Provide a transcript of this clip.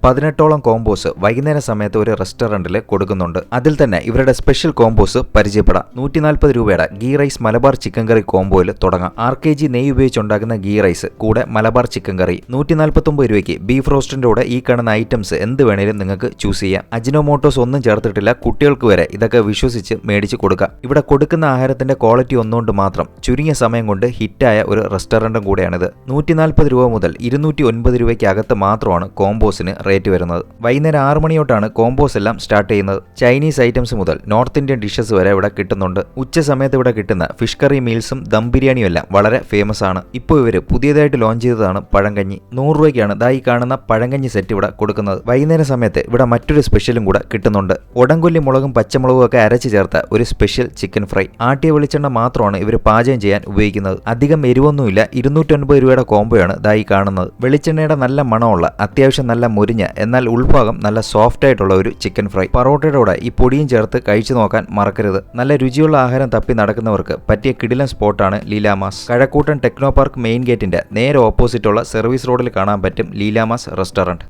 18ഓളം combos വൈകുന്നേര സമയത്ത് ഒരു റെസ്റ്റോറന്റിൽ കൊടുക്കുന്നുണ്ട്. അതിൽ തന്നെ ഇവരുടെ സ്പെഷ്യൽ കോംബോസ് പരിചയപ്പെടാം. 140 രൂപയുടെ ഗീ റൈസ് മലബാർ ചിക്കൻ കറി കോംബോയിൽ തുടങ്ങാം. 6 kg നെയ്യ് ഉപയോഗിച്ചുണ്ടാക്കുന്ന ഗീ റൈസ് കൂടെ മലബാർ ചിക്കൻ കറി 149 രൂപയ്ക്ക് ബീഫ് റോസ്റ്റിന്റെ കൂടെ ഈ കാണുന്ന ഐറ്റംസ് എന്ത് വേണേലും നിങ്ങൾക്ക് ചൂസ് ചെയ്യാം. അജിനോമോട്ടോസ് ഒന്നും ചേർത്തിട്ടില്ല. കുട്ടികൾക്ക് വരെ ഇതൊക്കെ വിശ്വസിച്ച് മേടിച്ച് കൊടുക്കാം. ഇവിടെ കൊടുക്കുന്ന ആഹാരത്തിന്റെ ക്വാളിറ്റി ഒന്നുകൊണ്ട് മാത്രം ചുരുങ്ങിയ സമയം കൊണ്ട് ഹിറ്റായ ഒരു റെസ്റ്റോറന്റും കൂടെയാണിത്. 140 രൂപ മുതൽ 209 രൂപയ്ക്കകത്ത് മാത്രമാണ് കോംബോസിന് റേറ്റ് വരുന്നത്. വൈകുന്നേരം 6 മണിയോട്ടാണ് കോംബോസ് എല്ലാം സ്റ്റാർട്ട് ചെയ്യുന്നത്. ചൈനീസ് ഐറ്റംസ് മുതൽ നോർത്ത് ഇന്ത്യൻ ഡിഷസ് വരെ ഇവിടെ കിട്ടുന്നുണ്ട്. ഉച്ച സമയത്ത് ഇവിടെ കിട്ടുന്ന ഫിഷ് കറി മീൽസും ദം ബിരിയാണിയും എല്ലാം വളരെ ഫേമസ് ആണ്. ഇപ്പോൾ ഇവർ പുതിയതായിട്ട് ലോഞ്ച് ചെയ്തതാണ് പഴങ്കഞ്ഞി. 100 രൂപയ്ക്കാണ് ഈ കാണുന്ന പഴങ്കഞ്ഞി സെറ്റ് ഇവിടെ കൊടുക്കുന്നത്. വൈകുന്നേര സമയത്ത് ഇവിടെ മറ്റൊരു സ്പെഷ്യലും കൂടെ കിട്ടുന്നുണ്ട്. ഒടങ്കൊല്ലി മുളകും പച്ചമുളകും ഒക്കെ അരച്ച് ചേർത്ത ഒരു സ്പെഷ്യൽ ചിക്കൻ ഫ്രൈ. ആട്ടിയ വെളിച്ചെണ്ണ മാത്രമാണ് ഇവർ പാചകം ചെയ്യാൻ ഉപയോഗിക്കുന്നത്. അധികം എരിവൊന്നുമില്ല. 250 രൂപയുടെ കോംബോയാണ് ഈ കാണുന്നത്. വെളിച്ചെണ്ണയുടെ നല്ല മണമുള്ള അത്യാവശ്യം നല്ല മുരിഞ്ഞ എന്നാൽ ഉൾഭാഗം നല്ല സോഫ്റ്റ് ആയിട്ടുള്ള ഒരു ചിക്കൻ ഫ്രൈ. പൊറോട്ടയുടെ കൂടെ ഈ പൊടിയും ചേർത്ത് കഴിച്ചു നോക്കാൻ മറക്കരുത്. നല്ല രുചിയുള്ള ആഹാരം തപ്പി നടക്കുന്നവർക്ക് പറ്റിയ കിടിലൻ സ്പോട്ടാണ് ലീലാമാസ്. കഴക്കൂട്ടൻ ടെക്നോ പാർക്ക് മെയിൻ ഗേറ്റിന്റെ നേരെ ഓപ്പോസിറ്റുള്ള സർവീസ് റോഡിൽ കാണാൻ പറ്റും ലീലാമാസ് റെസ്റ്റോറന്റ്.